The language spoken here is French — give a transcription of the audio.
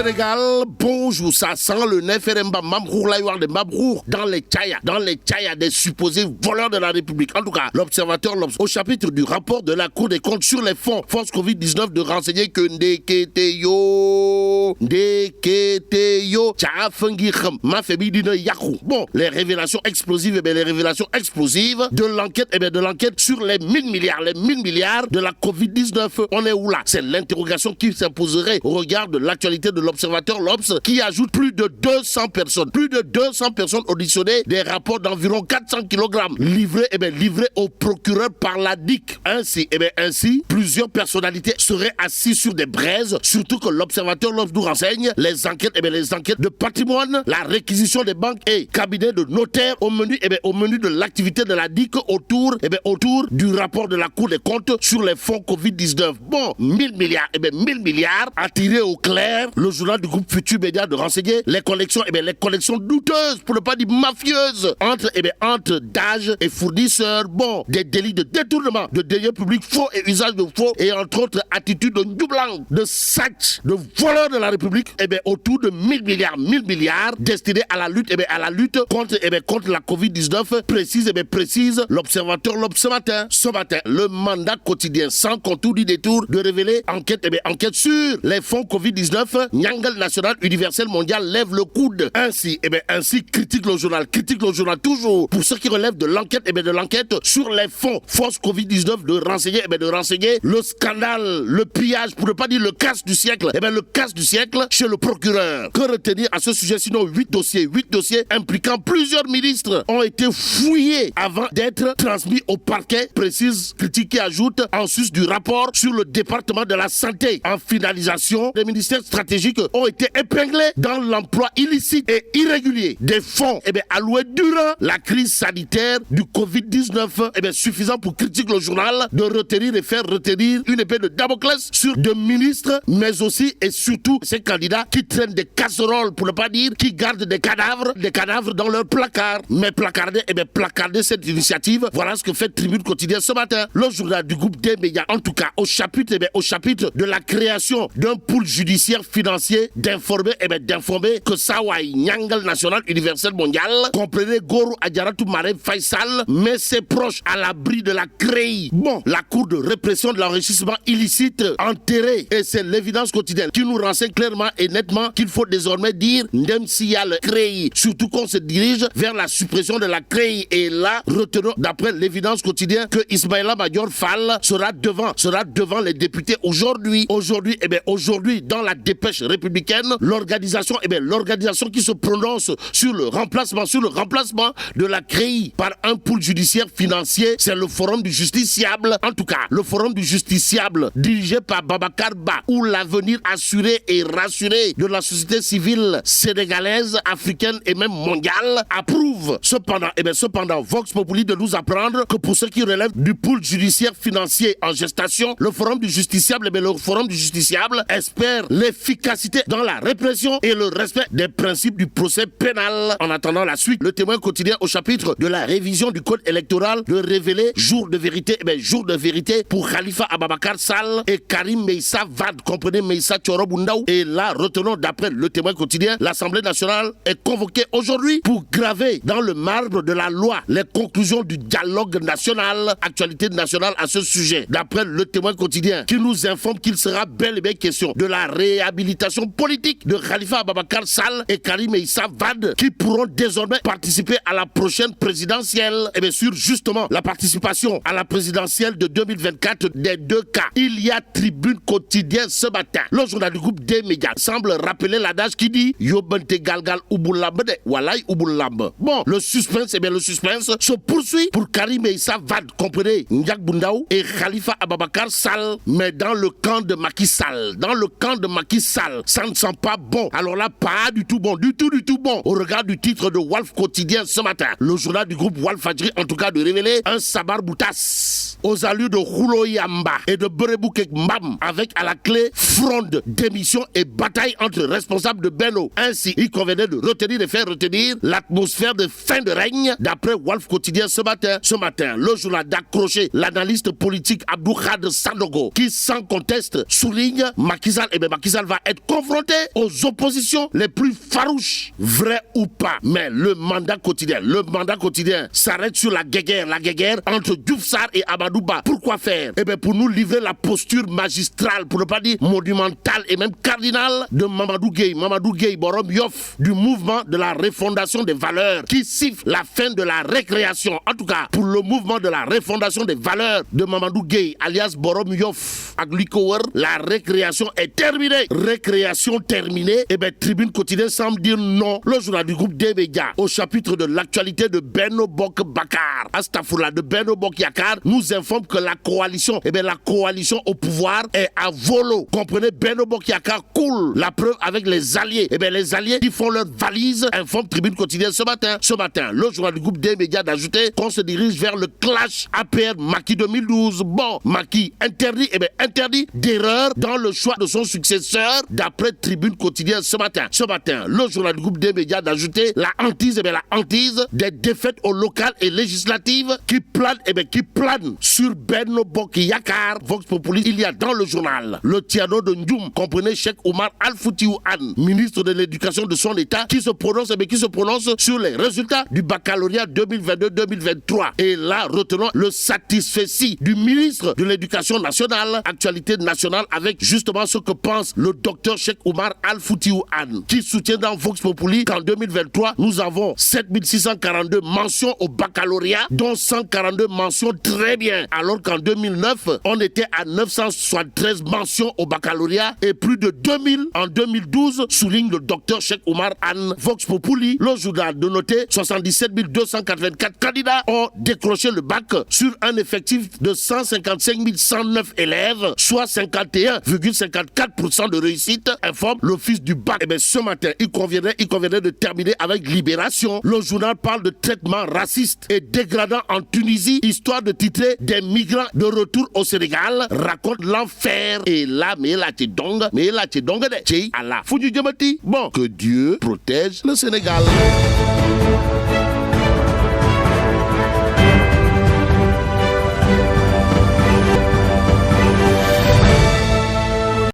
Sénégal, bonjour, ça sent le Neferemba Mamrour Laïwar de Mabrour dans les tchayas des supposés voleurs de la République. En tout cas, l'observateur l'Obs au chapitre du rapport de la Cour des comptes sur les fonds force Covid-19 de renseigner que Ndeketeyo, Tchafengirem, Mafebidine Yakou. Bon, les révélations explosives, de l'enquête, sur les 1000 milliards de la Covid-19. On est où là? C'est l'interrogation qui s'imposerait au regard de l'actualité de l'observateur l'Obs, qui ajoute plus de 200 personnes auditionnées, des rapports d'environ 400 kg livrés au procureur par la DIC. Ainsi, plusieurs personnalités seraient assises sur des braises, surtout que l'observateur l'Obs nous renseigne les enquêtes de patrimoine, la réquisition des banques et cabinets de notaires au menu de l'activité de la DIC autour du rapport de la Cour des comptes sur les fonds Covid-19. Bon, 1000 milliards attirés au clair, le journal du groupe Futur Média de renseigner les collections douteuses, pour ne pas dire mafieuses, entre DAGE et fournisseurs. Bon, des délits de détournement de deniers publics, faux et usage de faux, et entre autres attitudes de Njublang, de sach, de voleurs de la République, autour de 1000 milliards destinés à la lutte, contre la Covid-19, précise l'observateur l'Obs ce matin, le mandat quotidien sans contour du détour de révéler enquête sur les fonds Covid-19. Nyangal National Universel Mondial lève le coude. Ainsi critique le journal toujours pour ce qui relève de l'enquête sur les fonds force Covid-19 de renseigner le scandale, le pillage, pour ne pas dire le casse du siècle, chez le procureur. Que retenir à ce sujet sinon 8 dossiers impliquant plusieurs ministres ont été fouillés avant d'être transmis au parquet, précise critique qui ajoute en sus du rapport sur le département de la santé. En finalisation, les ministères stratégiques ont été épinglés dans l'emploi illicite et irrégulier des fonds alloués durant la crise sanitaire du Covid-19, suffisant pour critiquer le journal de retenir et faire retenir une épée de Damoclès sur deux ministres, mais aussi et surtout ces candidats qui traînent des casseroles, pour ne pas dire qui gardent des cadavres dans leur placard. Mais placarder cette initiative, voilà ce que fait Tribune Quotidien ce matin. Le journal du groupe des médias, en tout cas au chapitre de la création d'un pool judiciaire financier, d'informer que Sawai Nyangal National Universel Mondial, comprenez Goro Adjaratou Marem Faisal, met ses proches à l'abri de la CREI. Bon, la Cour de répression de l'enrichissement illicite enterrée, et c'est l'évidence quotidienne qui nous renseigne clairement et nettement qu'il faut désormais dire Ndemsia le CREI, surtout qu'on se dirige vers la suppression de la CREI. Et là, retenons d'après l'évidence quotidienne que Ismaïla Madior Fall sera devant les députés aujourd'hui, dans la dépêche républicaine, l'organisation qui se prononce sur le remplacement de la CREI par un pool judiciaire financier, c'est le Forum du Justiciable. En tout cas, le Forum du Justiciable, dirigé par Babacar Ba, où l'avenir assuré et rassuré de la société civile sénégalaise, africaine et même mondiale, approuve. Cependant, Vox Populi de nous apprendre que pour ce qui relève du pool judiciaire financier en gestation, le Forum du Justiciable espère l'efficacité dans la répression et le respect des principes du procès pénal. En attendant la suite, le Témoin quotidien au chapitre de la révision du code électoral de révéler jour de vérité pour Khalifa Ababakar Sall et Karim Meïssa Wade, comprenez Meïssa Thioro-Boundaou. Et là, retenons d'après le Témoin quotidien, l'Assemblée nationale est convoquée aujourd'hui pour graver dans le marbre de la loi les conclusions du dialogue national, actualité nationale à ce sujet. D'après le Témoin quotidien, qui nous informe qu'il sera bel et bien question de la réhabilitation politique de Khalifa Ababakar Sall et Karim Meïssa Wade, qui pourront désormais participer à la prochaine présidentielle. Et bien sûr, justement, la participation à la présidentielle de 2024 des deux cas. Il y a Tribune Quotidien ce matin. Le journal du groupe des médias semble rappeler l'adage qui dit Yobente Galgal Ubulambe de Walai Ubulambe. Bon, le suspense se poursuit pour Karim Meïssa Wade, comprenez Ndiak Boundaou et Khalifa Ababakar Sall, mais dans le camp de Macky Sall. Ça ne sent pas bon. Alors là, pas du tout bon. Au regard du titre de Walf Quotidien ce matin, le journal du groupe Walf Fadjri, en tout cas, de révéler un sabar boutas aux allures de Roulo Yamba et de Bereboukek Mbam, avec à la clé fronde, démission et bataille entre responsables de Benno. Ainsi, il convenait de retenir et faire retenir l'atmosphère de fin de règne, d'après Walf Quotidien ce matin. Le journal d'accrocher l'analyste politique Abdou Khadr Sandogo, qui sans conteste souligne Macky Sall va être confronté aux oppositions les plus farouches, vrai ou pas. Mais le mandat quotidien s'arrête sur la guéguerre entre Diouf Sarr et Amadou Ba. Pourquoi faire? Eh bien, pour nous livrer la posture magistrale, pour ne pas dire monumentale et même cardinale de Mamadou Gueye Borom Yoff, du mouvement de la refondation des valeurs, qui siffle la fin de la récréation. En tout cas, pour le mouvement de la refondation des valeurs de Mamadou Gueye, alias Borom Yoff, Aglikower, la récréation est terminée. Récréation terminée, eh bien, Tribune quotidienne semble dire non. Le journal du groupe des médias, au chapitre de l'actualité de Benno Bokk Bakar, Astafoula de Benno Bokk Yakaar, nous informe que la coalition au pouvoir est à volo. Comprenez, Benno Bokk Yakaar coule. La preuve avec les alliés. Eh bien, les alliés qui font leur valise, informe Tribune quotidienne ce matin. Le journal du groupe des médias d'ajouter qu'on se dirige vers le clash APR-Macky 2012. Bon, Macky interdit d'erreur dans le choix de son successeur, d'après Tribune quotidienne ce matin. Le journal du groupe des médias d'ajouter la hantise des défaites aux locales et législatives qui planent sur Benno Bokk Yakaar. Vox Populi, il y a dans le journal le Tiano de Ndioum, comprenez Cheikh Oumar Al-Foutiou Anne, ministre de l'éducation de son état, qui se prononce sur les résultats du baccalauréat 2022-2023. Et là, retenons le satisfecit du ministre de l'éducation nationale, actualité nationale, avec justement ce que pense le docteur Cheikh Oumar Al-Foutiou Anne, qui soutient dans Vox Populi qu'en 2023, nous avons 7642 mentions au baccalauréat, dont 142 mentions très bien, alors qu'en 2009, on était à 973 mentions au baccalauréat et plus de 2000 en 2012, souligne le docteur Cheikh Oumar Anne. Vox Populi, le journal de noter 77 284 candidats ont décroché le bac sur un effectif de 155 109 élèves, soit 51,54% de réussite, informe l'office du bac. Eh bien, ce matin, il conviendrait de terminer avec Libération. Le journal parle de traitement raciste et dégradant en Tunisie, histoire de titrer des migrants de retour au Sénégal, raconte l'enfer. Et là, bon, que Dieu protège le Sénégal.